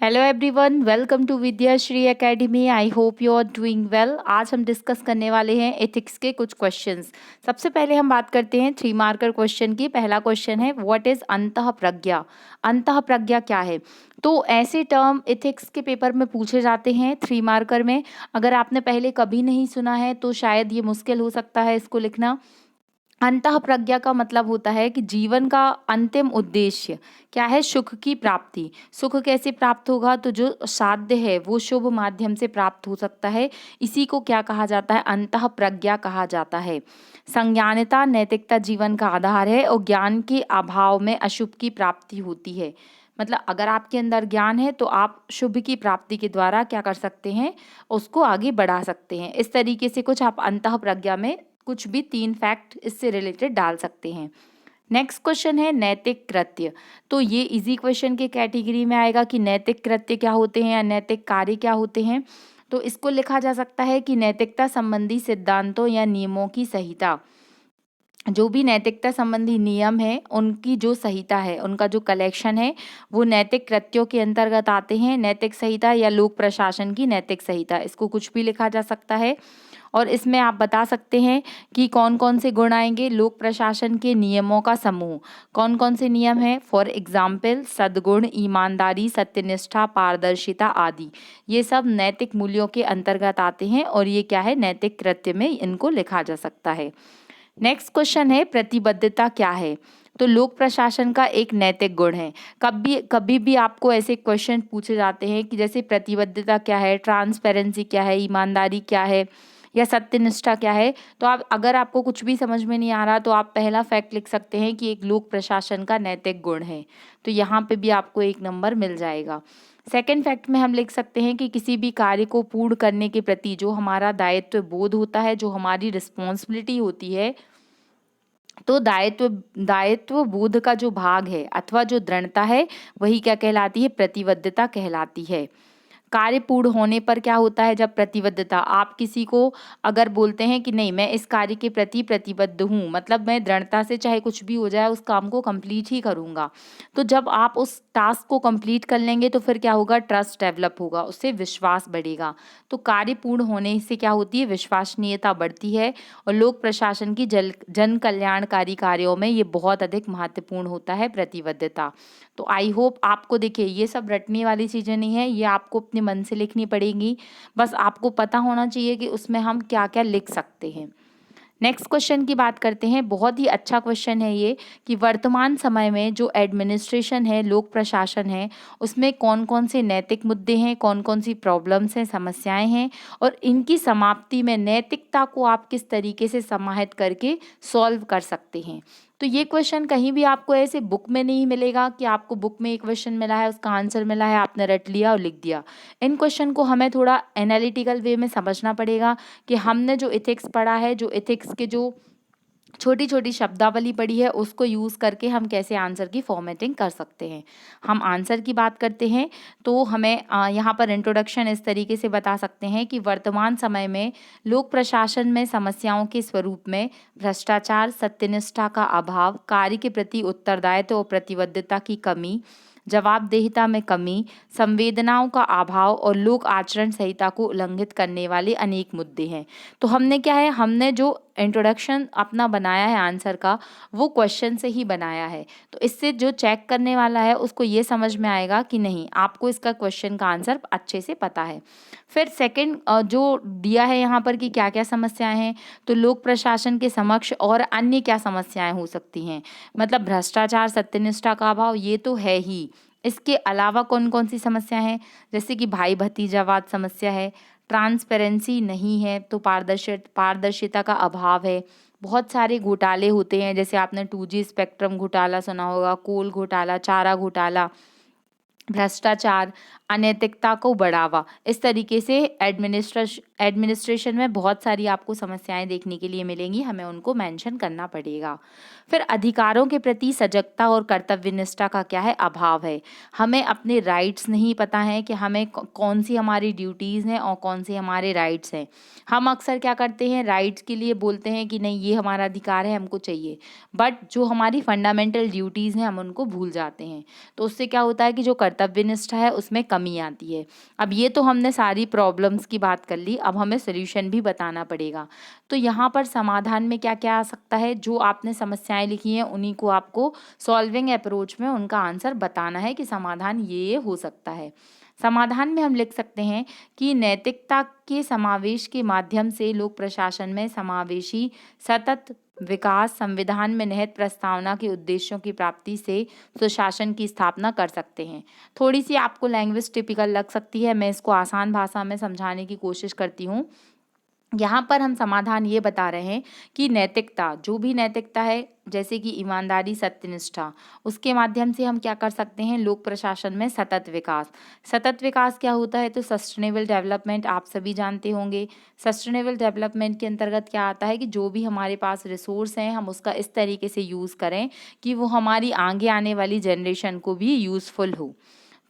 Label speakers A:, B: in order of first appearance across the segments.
A: Hello everyone, welcome to Vidyashree Academy. I hope you are doing well. आज हम discuss करने वाले हैं एथिक्स के कुछ क्वेश्चंस। सबसे पहले हम बात करते हैं 3 मार्कर क्वेश्चन की। पहला क्वेश्चन है व्हाट इज अंतः प्रज्ञा। अंतः प्रज्ञा क्या है? तो ऐसे टर्म एथिक्स के पेपर में पूछे जाते हैं 3 मार्कर में। अगर आपने पहले कभी नहीं सुना है तो शायद ये मुश्किल हो सकता है इसको लिखना। अंतः प्रज्ञा का मतलब होता है कि जीवन का अंतिम उद्देश्य क्या है? सुख की प्राप्ति। सुख कैसे प्राप्त होगा? तो जो साध्य है वो शुभ माध्यम से प्राप्त हो सकता है। इसी को क्या कहा जाता है? अंतः प्रज्ञा कहा जाता है। संज्ञानता नैतिकता जीवन का आधार है और ज्ञान के अभाव में अशुभ की प्राप्ति होती है। मतलब अगर आपके अंदर ज्ञान है तो आप शुभ की प्राप्ति के द्वारा क्या कर सकते हैं? उसको आगे बढ़ा सकते हैं। इस तरीके से कुछ आप अंतः प्रज्ञा में कुछ भी 3 फैक्ट इससे रिलेटेड डाल सकते हैं। नेक्स्ट क्वेश्चन है नैतिक कृत्य। तो ये इजी क्वेश्चन के कैटेगरी में आएगा कि नैतिक कृत्य क्या होते हैं या नैतिक कार्य क्या होते हैं। तो इसको लिखा जा सकता है कि नैतिकता संबंधी सिद्धांतों या नियमों की संहिता। जो भी नैतिकता संबंधी नियम है उनकी जो संहिता है, उनका जो कलेक्शन है वो नैतिक कृत्यों के अंतर्गत आते हैं। नैतिक संहिता या लोक प्रशासन की नैतिक संहिता, इसको कुछ भी लिखा जा सकता है। और इसमें आप बता सकते हैं कि कौन कौन से गुण आएंगे। लोक प्रशासन के नियमों का समूह। कौन कौन से नियम हैं? फॉर एग्जाम्पल सद्गुण, ईमानदारी, सत्यनिष्ठा, पारदर्शिता आदि। ये सब नैतिक मूल्यों के अंतर्गत आते हैं और ये क्या है? नैतिक कृत्य में इनको लिखा जा सकता है। नेक्स्ट क्वेश्चन है प्रतिबद्धता क्या है। तो लोक प्रशासन का एक नैतिक गुण है। कभी कभी भी आपको ऐसे क्वेश्चन पूछे जाते हैं कि जैसे प्रतिबद्धता क्या है, ट्रांसपेरेंसी क्या है, ईमानदारी क्या है या सत्यनिष्ठा क्या है। तो आप अगर आपको कुछ भी समझ में नहीं आ रहा तो आप पहला फैक्ट लिख सकते हैं कि एक लोक प्रशासन का नैतिक गुण है। तो यहाँ पे भी आपको 1 नंबर मिल जाएगा। सेकेंड फैक्ट में हम लिख सकते हैं कि किसी भी कार्य को पूर्ण करने के प्रति जो हमारा दायित्व बोध होता है, जो हमारी रिस्पॉन्सिबिलिटी होती है, तो दायित्व बोध का जो भाग है अथवा जो दृढ़ता है वही क्या कहलाती है? प्रतिबद्धता कहलाती है। कार्य पूर्ण होने पर क्या होता है? जब प्रतिबद्धता, आप किसी को अगर बोलते हैं कि नहीं मैं इस कार्य के प्रति प्रतिबद्ध हूँ, मतलब मैं दृढ़ता से चाहे कुछ भी हो जाए उस काम को कंप्लीट ही करूँगा। तो जब आप उस टास्क को कंप्लीट कर लेंगे तो फिर क्या होगा? ट्रस्ट डेवलप होगा, उससे विश्वास बढ़ेगा। तो कार्य पूर्ण होने से क्या होती है? विश्वसनीयता बढ़ती है। और लोक प्रशासन की जन कल्याणकारी कार्यों में ये बहुत अधिक महत्वपूर्ण होता है प्रतिबद्धता। तो आई होप आपको, देखिए ये सब रटने वाली चीज़ें नहीं है, ये आपको अपने मन से लिखनी पड़ेगी। बस आपको पता होना चाहिए कि उसमें हम क्या क्या लिख सकते हैं। नेक्स्ट क्वेश्चन की बात करते हैं। बहुत ही अच्छा क्वेश्चन है ये कि वर्तमान समय में जो एडमिनिस्ट्रेशन है, लोक प्रशासन है, उसमें कौन कौन से नैतिक मुद्दे हैं, कौन कौन सी प्रॉब्लम्स हैं, समस्याएं हैं और इनकी समाप्ति में नैतिकता को आप किस तरीके से समाहित करके सॉल्व कर सकते हैं। तो ये क्वेश्चन कहीं भी आपको ऐसे बुक में नहीं मिलेगा कि आपको बुक में एक क्वेश्चन मिला है, उसका आंसर मिला है, आपने रट लिया और लिख दिया। इन क्वेश्चन को हमें थोड़ा एनालिटिकल वे में समझना पड़ेगा कि हमने जो एथिक्स पढ़ा है, जो एथिक्स के जो छोटी छोटी शब्दावली पढ़ी है, उसको यूज़ करके हम कैसे आंसर की फॉर्मेटिंग कर सकते हैं। हम आंसर की बात करते हैं तो हमें यहाँ पर इंट्रोडक्शन इस तरीके से बता सकते हैं कि वर्तमान समय में लोक प्रशासन में समस्याओं के स्वरूप में भ्रष्टाचार, सत्यनिष्ठा का अभाव, कार्य के प्रति उत्तरदायित्व और प्रतिबद्धता की कमी, जवाबदेहिता में कमी, संवेदनाओं का अभाव और लोक आचरण संहिता को उल्लंघित करने वाले अनेक मुद्दे हैं। तो हमने क्या है, हमने जो इंट्रोडक्शन अपना बनाया है आंसर का, वो क्वेश्चन से ही बनाया है। तो इससे जो चेक करने वाला है उसको ये समझ में आएगा कि नहीं आपको इसका क्वेश्चन का आंसर अच्छे से पता है। फिर सेकंड जो दिया है यहाँ पर कि क्या क्या समस्याएं हैं, तो लोक प्रशासन के समक्ष और अन्य क्या समस्याएं हो सकती हैं। मतलब भ्रष्टाचार, सत्यनिष्ठा का अभाव, ये तो है ही। इसके अलावा कौन कौन सी समस्या है? जैसे कि भाई भतीजावाद समस्या है, ट्रांसपेरेंसी नहीं है, तो पारदर्शिता का अभाव है। बहुत सारे घोटाले होते हैं, जैसे आपने 2G स्पेक्ट्रम घोटाला सुना होगा, कोल घोटाला, चारा घोटाला, भ्रष्टाचार, अनैतिकता को बढ़ावा। इस तरीके से एडमिनिस्ट्रेशन में बहुत सारी आपको समस्याएं देखने के लिए मिलेंगी, हमें उनको मेंशन करना पड़ेगा। फिर अधिकारों के प्रति सजगता और कर्तव्यनिष्ठा का क्या है? अभाव है। हमें अपने राइट्स नहीं पता है कि हमें कौन सी हमारी ड्यूटीज़ हैं और कौन से हमारे राइट्स हैं। हम अक्सर क्या करते हैं, राइट्स के लिए बोलते हैं कि नहीं ये हमारा अधिकार है, हमको चाहिए, बट जो हमारी फंडामेंटल ड्यूटीज़ हैं हम उनको भूल जाते हैं। तो उससे क्या होता है कि जो कर्तव्यनिष्ठा है उसमें कमी आती है। अब ये तो हमने सारी प्रॉब्लम्स की बात कर ली, अब हमें सॉल्यूशन भी बताना पड़ेगा। तो यहाँ पर समाधान में क्या क्या आ सकता है, जो आपने समस्याएं लिखी हैं उन्हीं को आपको सॉल्विंग अप्रोच में उनका आंसर बताना है कि समाधान ये हो सकता है। समाधान में हम लिख सकते हैं कि नैतिकता के समावेश के माध्यम से लोक प्रशासन में समावेशी सतत विकास, संविधान में निहित प्रस्तावना के उद्देश्यों की प्राप्ति से सुशासन की स्थापना कर सकते हैं। थोड़ी सी आपको लैंग्वेज टिपिकल लग सकती है, मैं इसको आसान भाषा में समझाने की कोशिश करती हूँ। यहाँ पर हम समाधान ये बता रहे हैं कि नैतिकता, जो भी नैतिकता है जैसे कि ईमानदारी, सत्यनिष्ठा, उसके माध्यम से हम क्या कर सकते हैं, लोक प्रशासन में सतत विकास। सतत विकास क्या होता है, तो सस्टेनेबल डेवलपमेंट आप सभी जानते होंगे। सस्टेनेबल डेवलपमेंट के अंतर्गत क्या आता है कि जो भी हमारे पास रिसोर्स हैं हम उसका इस तरीके से यूज़ करें कि वो हमारी आगे आने वाली जनरेशन को भी यूज़फुल हो।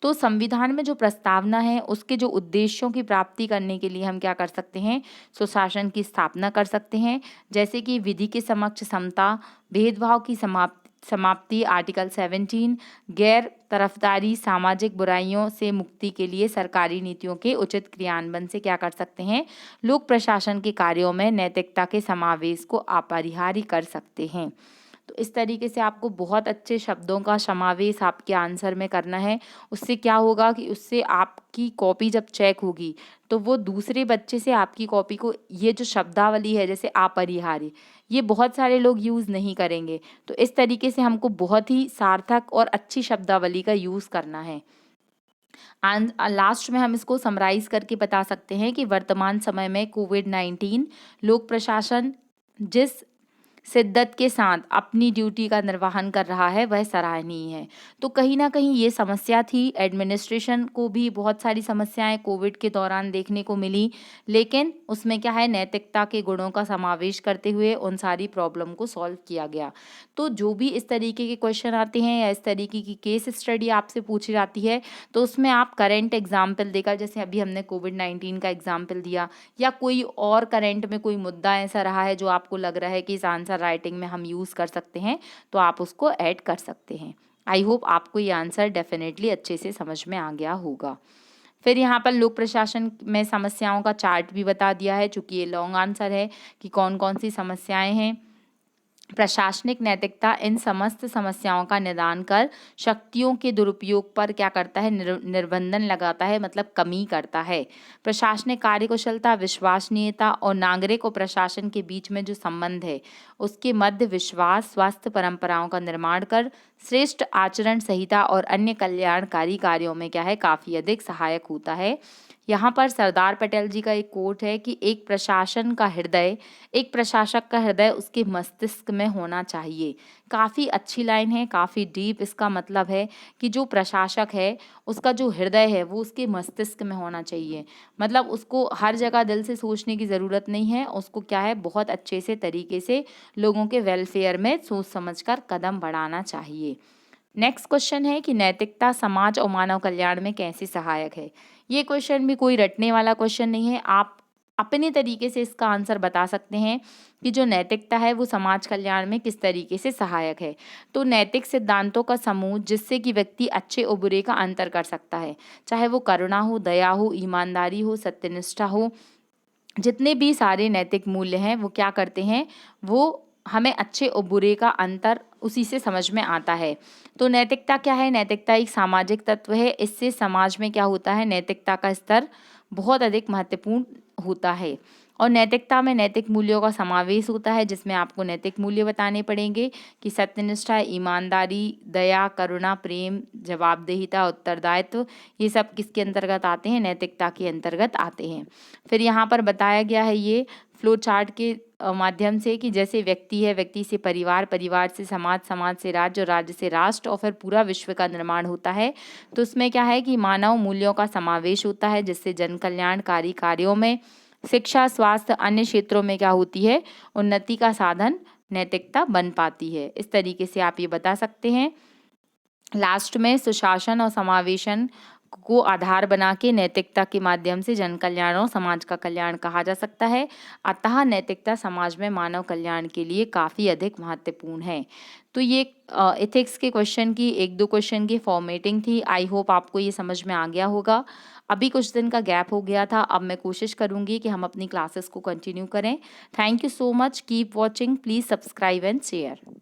A: तो संविधान में जो प्रस्तावना है उसके जो उद्देश्यों की प्राप्ति करने के लिए हम क्या कर सकते हैं, सुशासन की स्थापना कर सकते हैं। जैसे कि विधि के समक्ष समता, भेदभाव की समाप्ति आर्टिकल 17, गैर तरफदारी, सामाजिक बुराइयों से मुक्ति के लिए सरकारी नीतियों के उचित क्रियान्वयन से क्या कर सकते हैं, लोक प्रशासन के कार्यों में नैतिकता के समावेश को अपरिहार्य कर सकते हैं। तो इस तरीके से आपको बहुत अच्छे शब्दों का समावेश आपके आंसर में करना है। उससे क्या होगा कि उससे आपकी कॉपी जब चेक होगी तो वो दूसरे बच्चे से आपकी कॉपी को, ये जो शब्दावली है जैसे अपरिहार्य, ये बहुत सारे लोग यूज़ नहीं करेंगे। तो इस तरीके से हमको बहुत ही सार्थक और अच्छी शब्दावली का यूज़ करना है। लास्ट में हम इसको समराइज करके बता सकते हैं कि वर्तमान समय में कोविड-19 लोक प्रशासन जिस शिद्दत के साथ अपनी ड्यूटी का निर्वहन कर रहा है वह सराहनीय है। तो कहीं ना कहीं ये समस्या थी, एडमिनिस्ट्रेशन को भी बहुत सारी समस्याएं कोविड के दौरान देखने को मिली, लेकिन उसमें क्या है, नैतिकता के गुणों का समावेश करते हुए उन सारी प्रॉब्लम को सॉल्व किया गया। तो जो भी इस तरीके के क्वेश्चन आते हैं या इस तरीके की केस स्टडी आपसे पूछी जाती है तो उसमें आप करेंट एग्जाम्पल देकर, जैसे अभी हमने कोविड-19 का एग्जाम्पल दिया, या कोई और करेंट में कोई मुद्दा ऐसा रहा है जो आपको लग रहा है कि इस आंसर राइटिंग में हम यूज़ कर सकते हैं, तो आप उसको ऐड कर सकते हैं। आई होप आपको ये आंसर डेफिनेटली अच्छे से समझ में आ गया होगा। फिर यहाँ पर लोक प्रशासन में समस्याओं का चार्ट भी बता दिया है, चूंकि ये लॉन्ग आंसर है कि कौन कौन सी समस्याएं हैं। प्रशासनिक नैतिकता इन समस्त समस्याओं का निदान कर शक्तियों के दुरुपयोग पर क्या करता है, निर्बंधन लगाता है, मतलब कमी करता है। प्रशासनिक कार्यकुशलता, विश्वसनीयता और नागरिक और प्रशासन के बीच में जो संबंध है उसके मध्य विश्वास, स्वस्थ परंपराओं का निर्माण कर श्रेष्ठ आचरण संहिता और अन्य कल्याणकारी कार्यों में क्या है, काफ़ी अधिक सहायक होता है। यहाँ पर सरदार पटेल जी का एक कोट है कि एक प्रशासन का हृदय, एक प्रशासक का हृदय उसके मस्तिष्क में होना चाहिए। काफ़ी अच्छी लाइन है, काफ़ी डीप इसका मतलब है कि जो प्रशासक है उसका जो हृदय है वो उसके मस्तिष्क में होना चाहिए। मतलब उसको हर जगह दिल से सोचने की ज़रूरत नहीं है, उसको क्या है, बहुत अच्छे से तरीके से लोगों के वेलफेयर में सोच समझकर कदम बढ़ाना चाहिए। नेक्स्ट क्वेश्चन है कि नैतिकता समाज और मानव कल्याण में कैसे सहायक है। ये क्वेश्चन भी कोई रटने वाला क्वेश्चन नहीं है, आप अपने तरीके से इसका आंसर बता सकते हैं कि जो नैतिकता है वो समाज कल्याण में किस तरीके से सहायक है। तो नैतिक सिद्धांतों का समूह जिससे कि व्यक्ति अच्छे और बुरे का अंतर कर सकता है, चाहे वो करुणा हो, दया हो, ईमानदारी हो, सत्यनिष्ठा हो, जितने भी सारे नैतिक मूल्य हैं वो क्या करते हैं, वो हमें अच्छे और बुरे का अंतर उसी से समझ में आता है। तो नैतिकता क्या है, नैतिकता एक सामाजिक तत्व है, इससे समाज में क्या होता है, नैतिकता का स्तर बहुत अधिक महत्वपूर्ण होता है। और नैतिकता में नैतिक मूल्यों का समावेश होता है, जिसमें आपको नैतिक मूल्य बताने पड़ेंगे कि सत्यनिष्ठा, ईमानदारी, दया, करुणा, प्रेम, जवाबदेहिता, उत्तरदायित्व, ये सब किसके अंतर्गत आते हैं, नैतिकता के अंतर्गत आते हैं। फिर यहाँ पर बताया गया है ये फ्लो चार्ट के माध्यम से कि जैसे व्यक्ति है, व्यक्ति से परिवार, परिवार से समाज, समाज से राज्य और राज्य से राष्ट्र और फिर पूरा विश्व का निर्माण होता है। तो उसमें क्या है कि मानव मूल्यों का समावेश होता है, जिससे जन कल्याणकारी कार्यों में, शिक्षा, स्वास्थ्य, अन्य क्षेत्रों में क्या होती है, उन्नति का साधन नैतिकता बन पाती है। इस तरीके से आप ये बता सकते हैं। लास्ट में सुशासन और समावेशन को आधार बना के नैतिकता के माध्यम से जन कल्याण और समाज का कल्याण कहा जा सकता है। अतः नैतिकता समाज में मानव कल्याण के लिए काफ़ी अधिक महत्वपूर्ण है। तो ये एथिक्स के क्वेश्चन की 1-2 क्वेश्चन की फॉर्मेटिंग थी। आई होप आपको ये समझ में आ गया होगा। अभी कुछ दिन का गैप हो गया था, अब मैं कोशिश करूँगी कि हम अपनी क्लासेस को कंटिन्यू करें। Thank you so much, keep watching, please subscribe and share.